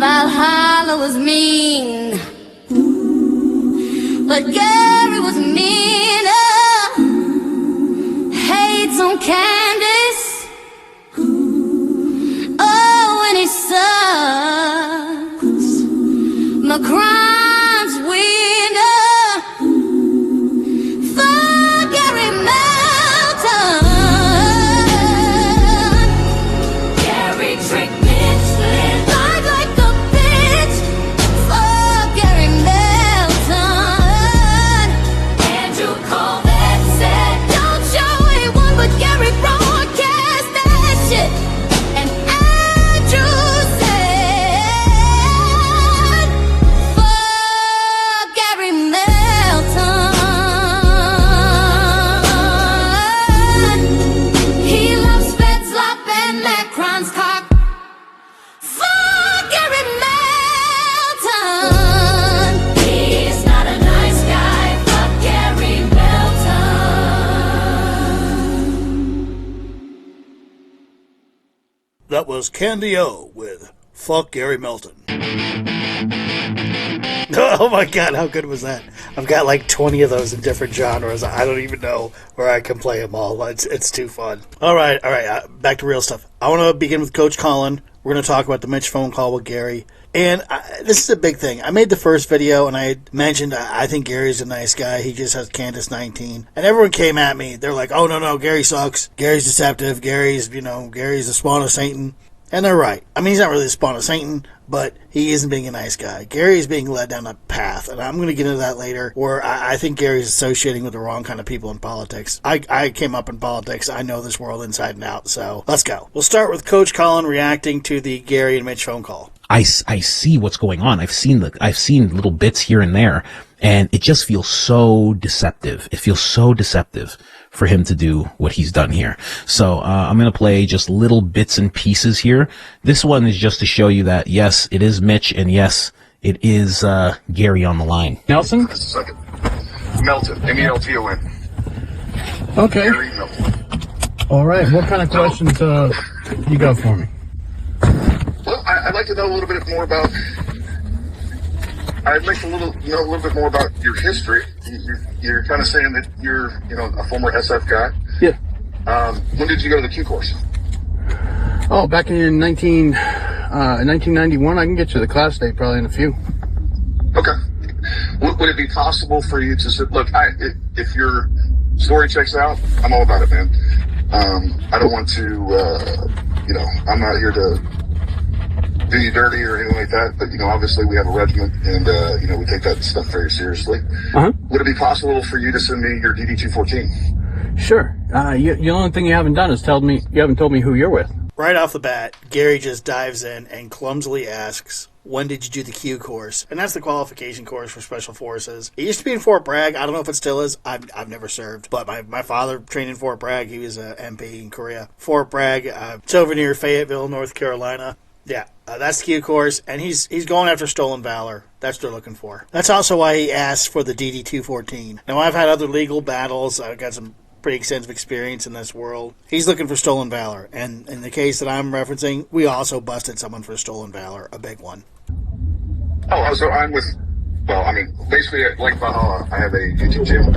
Valhalla was mean, but Gary was meaner. Hates on Candace. Oh, and he sucks. My crime's winner. For Gary Melton. Gary tricked Mitch, lied like a bitch. For Gary Melton. Andrew called that said, don't show anyone but Gary broadcast that shit. And Andrew said, for Gary Melton. He loves fed slop and Macron's cock. For Gary Melton. He's not a nice guy. Fuck Gary Melton. That was Candy O with Fuck Gary Melton. Oh my god, how good was that? I've got like 20 of those in different genres. I don't even know where I can play them all. It's too fun. All right, back to real stuff. I want to begin with Coach Colin. We're going to talk about the Mitch phone call with Gary. And this is a big thing. I made the first video and I mentioned I think Gary's a nice guy. He just has Candace 19. And everyone came at me. They're like, oh, no, Gary sucks. Gary's deceptive. Gary's the spawn of Satan. And they're right. I mean, he's not really the spawn of Satan, but he isn't being a nice guy. Gary is being led down a path, and I'm going to get into that later, where I think Gary's associating with the wrong kind of people in politics. I came up in politics. I know this world inside and out, so let's go. We'll start with Coach Colin reacting to the Gary and Mitch phone call. I see what's going on. I've seen little bits here and there, and it just feels so deceptive. It feels so deceptive for him to do what he's done here. So I'm going to play just little bits and pieces here. This one is just to show you that, yes, it is Mitch, and yes, it is Gary on the line. Nelson? Just a second. Melton, M-E-L-T-O-N. Okay. Gary Melton. All right. What kind of questions you got for me? Well, I'd like to know a little bit more about. I'd like to know a little bit more about your history. You're kind of saying that you're, a former SF guy. Yeah. When did you go to the Q course? Oh, back in 1991. I can get you the class date probably in a few. Okay. Would it be possible for you to say, look, if your story checks out, I'm all about it, man. I don't want to, I'm not here to do you dirty or anything like that, but obviously we have a regiment and we take that stuff very seriously. Would it be possible for you to send me your DD-214? Sure. The only thing you haven't done is you haven't told me who you're with. Right off the bat, Gary just dives in and clumsily asks, when did you do the Q course? And that's the qualification course for Special Forces. It used to be in Fort Bragg. I don't know if it still is. I've never served. But my father trained in Fort Bragg. He was an MP in Korea. Fort Bragg, it's over near Fayetteville, North Carolina. Yeah, that's the Q course, and he's going after stolen valor. That's what they're looking for. That's also why he asked for the DD-214. Now, I've had other legal battles. I've got some pretty extensive experience in this world. He's looking for stolen valor, and in the case that I'm referencing, we also busted someone for stolen valor, a big one. Oh, so I'm with, basically, like Valhalla, I have a YouTube channel.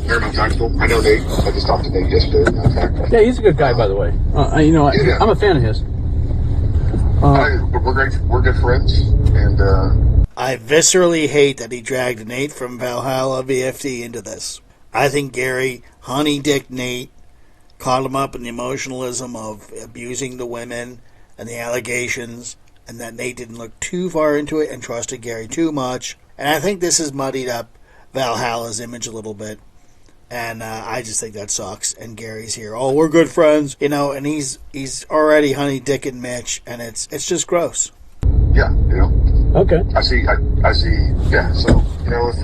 Paramount Tactical. I know Nate. I just talked to Nate yesterday. Matter of fact. Yeah, he's a good guy, by the way. I'm a fan of his. We're good friends, and I viscerally hate that he dragged Nate from Valhalla VFT into this. I think Gary honey dicked Nate, caught him up in the emotionalism of abusing the women and the allegations, and that Nate didn't look too far into it and trusted Gary too much. And I think this has muddied up Valhalla's image a little bit. And I just think that sucks. And Gary's here. Oh, we're good friends, and he's already honey dicking Mitch, and it's just gross. Yeah, Okay. I see. Yeah. So if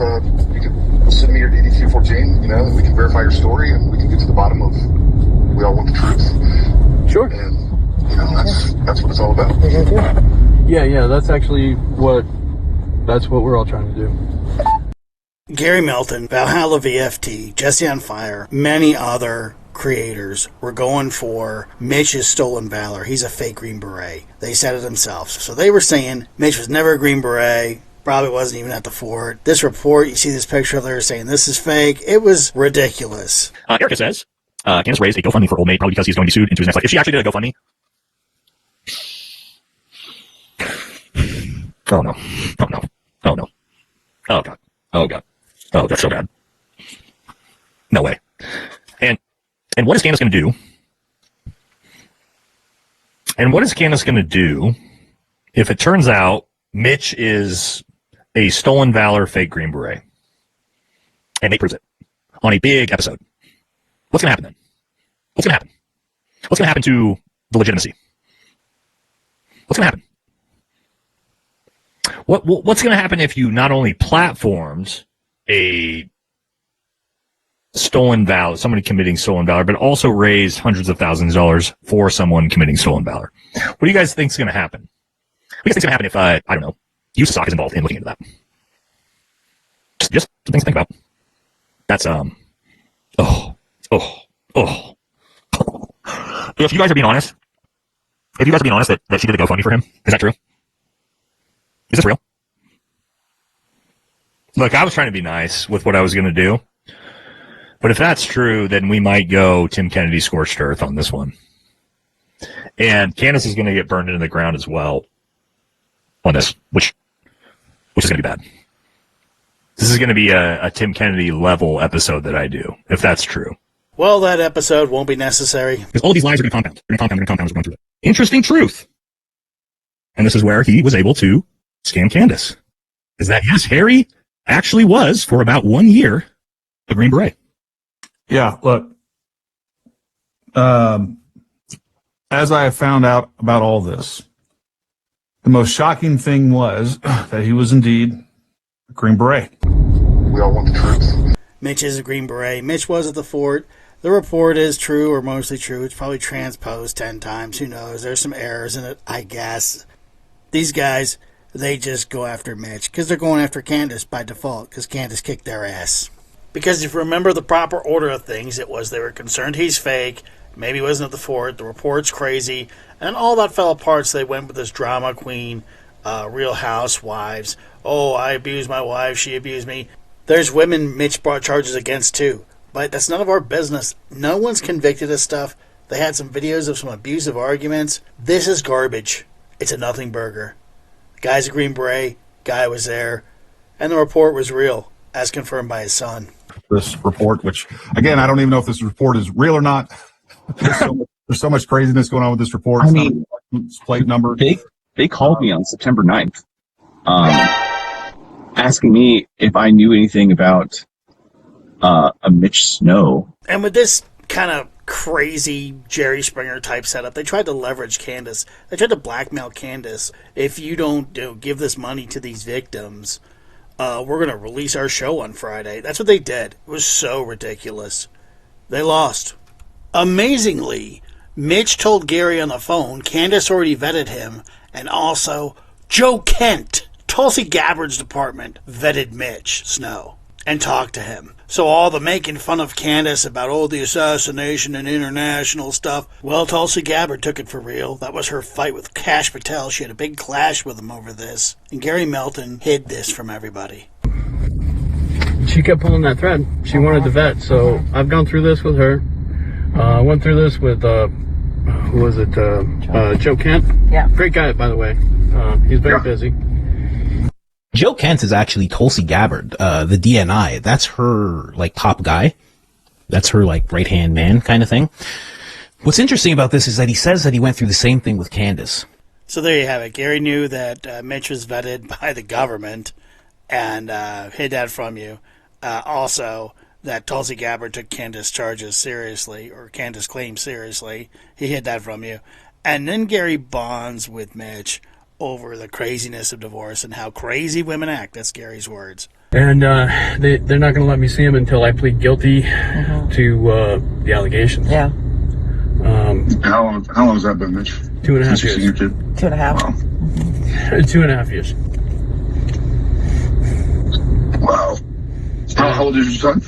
you could send me your DD-214, and we can verify your story, and we can get to the bottom of. We all want the truth. Sure. And that's what it's all about. Yeah. That's what we're all trying to do. Gary Melton, Valhalla VFT, Jesse on Fire, many other creators were going for Mitch's stolen valor. He's a fake Green Beret. They said it themselves. So they were saying Mitch was never a Green Beret, probably wasn't even at the fort. This report, you see this picture of there saying this is fake. It was ridiculous. Erica says, Candace raised a GoFundMe for Old Maid, probably because he's going to be sued into his next life. If she actually did a GoFundMe. Oh no. Oh no. Oh no. Oh God. Oh God. Oh, that's so bad. No way. And what is Candace going to do? And what is Candace going to do if it turns out Mitch is a stolen valor fake Green Beret? And they proves it on a big episode. What's going to happen then? What's going to happen? What's going to happen to the legitimacy? What's going to happen? What's going to happen if you not only platformed a stolen valor, somebody committing stolen valor, but also raised hundreds of thousands of dollars for someone committing stolen valor? What do you guys think is going to happen? What do you guys think is going to happen if, I don't know, USAC is involved in looking into that? Just some things to think about. That's, If you guys are being honest, that she did a GoFundMe for him, is that true? Is this real? Look, I was trying to be nice with what I was going to do. But if that's true, then we might go Tim Kennedy scorched earth on this one. And Candace is going to get burned into the ground as well on this, which is going to be bad. This is going to be a Tim Kennedy level episode that I do, if that's true. Well, that episode won't be necessary. Because all these lies are going to compound. They're going to compound as we're going through it. Interesting truth. And this is where he was able to scam Candace. Is that, yes, Harry actually was, for about 1 year, a Green Beret. Yeah, look. As I have found out about all this, the most shocking thing was that he was indeed a Green Beret. We all want the truth. Mitch is a Green Beret. Mitch was at the fort. The report is true or mostly true. It's probably transposed 10 times. Who knows? There's some errors in it, I guess. These guys, they just go after Mitch because they're going after Candace by default because Candace kicked their ass. Because if you remember the proper order of things, it was they were concerned he's fake, maybe he wasn't at the fort, the report's crazy, and all that fell apart, so they went with this drama queen, Real Housewives. Oh, I abused my wife, she abused me. There's women Mitch brought charges against too, but that's none of our business. No one's convicted of stuff. They had some videos of some abusive arguments. This is garbage. It's a nothing burger. Guy's a Green Beret, guy was there, and the report was real, as confirmed by his son. This report, which, again, I don't even know if this report is real or not. There's so much craziness going on with this report. I mean, it's plate number. They called me on September 9th, asking me if I knew anything about a Mitch Snow. And with this kind of crazy Jerry Springer type setup, they tried to leverage Candace. They tried to blackmail Candace. If you don't give this money to these victims, we're going to release our show on Friday. That's what they did. It was so ridiculous. They lost. Amazingly, Mitch told Gary on the phone Candace already vetted him, and also Joe Kent, Tulsi Gabbard's department, vetted Mitch Snow and talked to him. So all the making fun of Candace about, the assassination and international stuff, well, Tulsi Gabbard took it for real. That was her fight with Kash Patel. She had a big clash with him over this. And Gary Melton hid this from everybody. She kept pulling that thread. She wanted to vet, so I've gone through this with her. I went through this with, who was it? Joe Kent? Yeah. Great guy, by the way. He's very busy. Joe Kent is actually Tulsi Gabbard, the DNI. That's her, top guy. That's her, right-hand man kind of thing. What's interesting about this is that he says that he went through the same thing with Candace. So there you have it. Gary knew that Mitch was vetted by the government and hid that from you. Also, that Tulsi Gabbard took Candace charges seriously, or Candace claims seriously. He hid that from you. And then Gary bonds with Mitch over the craziness of divorce and how crazy women act. That's Gary's words. And they're not going to let me see him until I plead guilty to the allegations. Yeah. How long has that been, Mitch? 2.5 years. Your kid? 2.5. Wow. 2.5 years. Wow. How old is your son?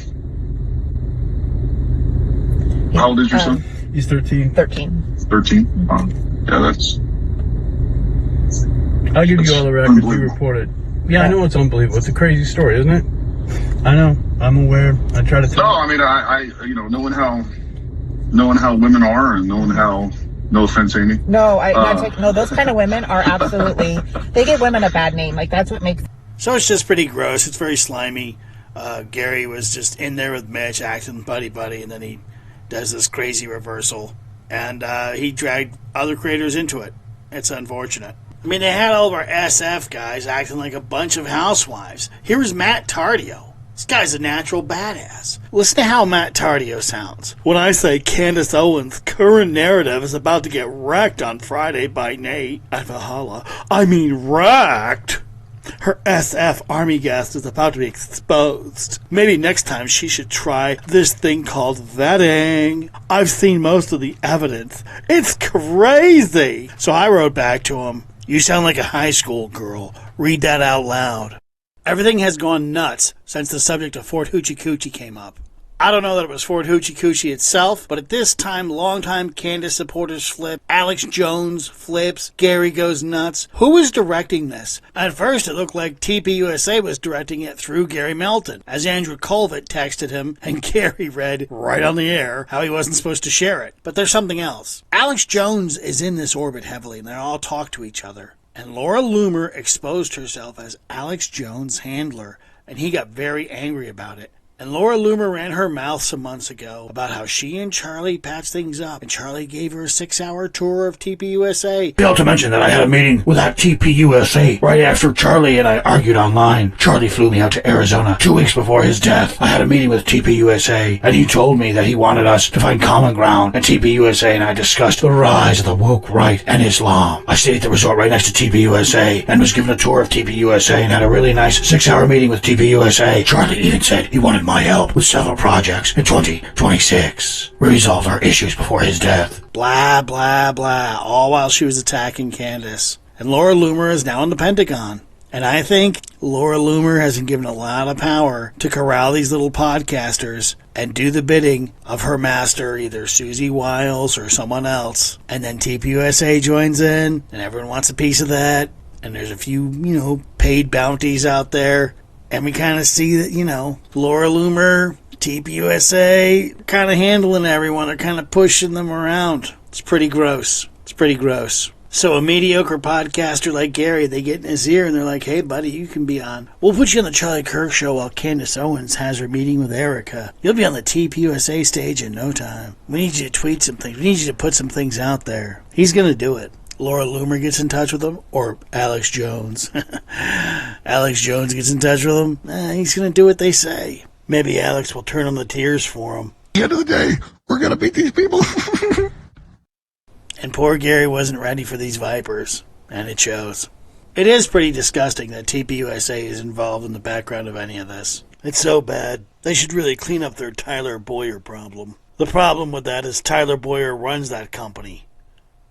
How old is your son? He's 13. 13. 13? Yeah, that's... I'll give you all the records you unbelievable. reported. Yeah, I know it's unbelievable. It's a crazy story, isn't it? I know. I'm aware. I try to tell No, I mean, I knowing how women are and knowing how, no offense, Amy. No, no, those kind of women are absolutely, they give women a bad name. Like, that's what makes... So it's just pretty gross. It's very slimy. Gary was just in there with Mitch, acting buddy-buddy, and then he does this crazy reversal. And he dragged other creators into it. It's unfortunate. I mean, they had all of our SF guys acting like a bunch of housewives. Here was Matt Tardio. This guy's a natural badass. Listen to how Matt Tardio sounds. When I say Candace Owens' current narrative is about to get wrecked on Friday by Nate at Valhalla, I mean wrecked. Her SF Army guest is about to be exposed. Maybe next time she should try this thing called vetting. I've seen most of the evidence. It's crazy. So I wrote back to him, "You sound like a high school girl. Read that out loud." Everything has gone nuts since the subject of Fort Huachuca came up. I don't know that it was Fort Huachuca itself, but at this time, longtime Candace supporters flip, Alex Jones flips, Gary goes nuts. Who was directing this? At first, it looked like TPUSA was directing it through Gary Melton, as Andrew Colvett texted him, and Gary read right on the air how he wasn't supposed to share it. But there's something else. Alex Jones is in this orbit heavily, and they all talk to each other. And Laura Loomer exposed herself as Alex Jones' handler, and he got very angry about it. And Laura Loomer ran her mouth some months ago about how she and Charlie patched things up, and Charlie gave her a 6-hour tour of TPUSA. Failed to mention that I had a meeting with that TPUSA right after Charlie and I argued online. Charlie flew me out to Arizona 2 weeks before his death. I had a meeting with TPUSA, and he told me that he wanted us to find common ground, and TPUSA and I discussed the rise of the woke right and Islam. I stayed at the resort right next to TPUSA and was given a tour of TPUSA and had a really nice 6-hour meeting with TPUSA. Charlie even said he wanted my help with several projects in 2026. We resolved our issues before his death. Blah, blah, blah, all while she was attacking Candace. And Laura Loomer is now in the Pentagon. And I think Laura Loomer has been given a lot of power to corral these little podcasters and do the bidding of her master, either Susie Wiles or someone else. And then TPUSA joins in, and everyone wants a piece of that. And there's a few, paid bounties out there. And we kind of see that, Laura Loomer, TPUSA, kind of handling everyone. They're kind of pushing them around. It's pretty gross. So a mediocre podcaster like Gary, they get in his ear and they're like, "Hey, buddy, you can be on. We'll put you on the Charlie Kirk show while Candace Owens has her meeting with Erica. You'll be on the TPUSA stage in no time. We need you to tweet some things. We need you to put some things out there." He's going to do it. Laura Loomer gets in touch with him, or Alex Jones. Alex Jones gets in touch with him. He's going to do what they say. Maybe Alex will turn on the tears for him. At the end of the day, we're going to beat these people. And poor Gary wasn't ready for these vipers, and it shows. It is pretty disgusting that TPUSA is involved in the background of any of this. It's so bad. They should really clean up their Tyler Boyer problem. The problem with that is Tyler Boyer runs that company.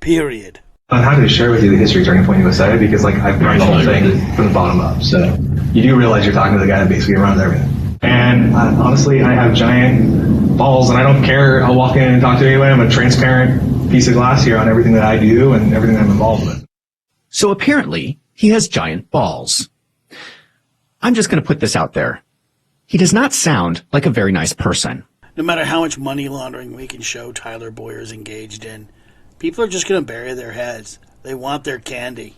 Period. I'm happy to share with you the history of Turning Point USA because, I've run the whole thing from the bottom up. So you do realize you're talking to the guy that basically runs everything. And honestly, I have giant balls, and I don't care. I'll walk in and talk to anyone. I'm a transparent piece of glass here on everything that I do and everything that I'm involved with. So apparently, he has giant balls. I'm just going to put this out there. He does not sound like a very nice person. No matter how much money laundering we can show Tyler Boyer's engaged in, people are just going to bury their heads. They want their candy.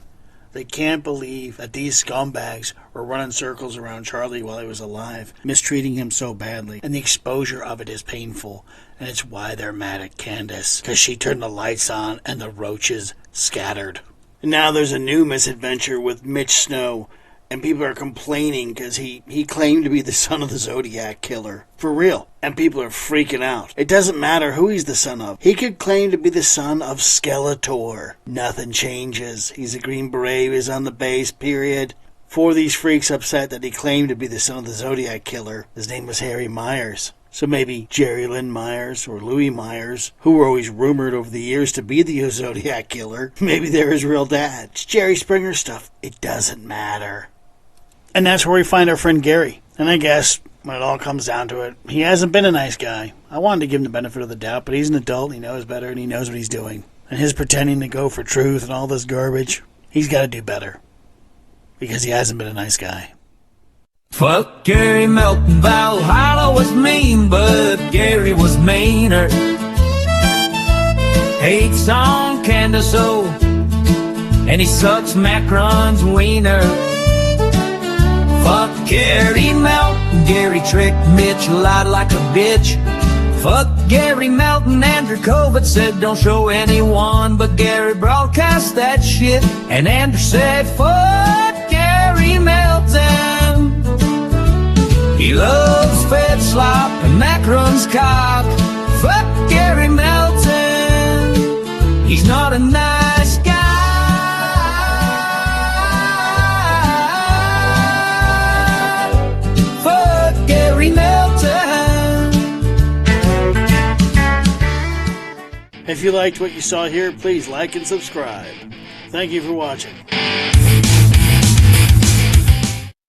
They can't believe that these scumbags were running circles around Charlie while he was alive, mistreating him so badly. And the exposure of it is painful. And it's why they're mad at Candace, because she turned the lights on and the roaches scattered. And now there's a new misadventure with Mitch Snow. And people are complaining because he claimed to be the son of the Zodiac killer. For real. And people are freaking out. It doesn't matter who he's the son of. He could claim to be the son of Skeletor. Nothing changes. He's a Green Beret who is on the base, period. For these freaks upset that he claimed to be the son of the Zodiac killer, his name was Harry Myers. So maybe Jerry Lynn Myers or Louis Myers, who were always rumored over the years to be the Zodiac killer, maybe they're his real dad. It's Jerry Springer stuff. It doesn't matter. And that's where we find our friend Gary. And I guess, when it all comes down to it, he hasn't been a nice guy. I wanted to give him the benefit of the doubt, but he's an adult, he knows better, and he knows what he's doing. And his pretending to go for truth and all this garbage, he's got to do better. Because he hasn't been a nice guy. Fuck Gary Melton, Valhalla was mean, but Gary was meaner. Hates on Candace Owens, and he sucks Macron's wiener. Fuck Gary Melton, Gary tricked Mitch, lied like a bitch. Fuck Gary Melton, Andrew Kovac said don't show anyone, but Gary broadcast that shit, and Andrew said fuck Gary Melton. He loves fed slop and Macron's cock. Fuck Gary Melton, he's not a nice guy. Fuck Gary Melton. If you liked what you saw here, please like and subscribe. Thank you for watching.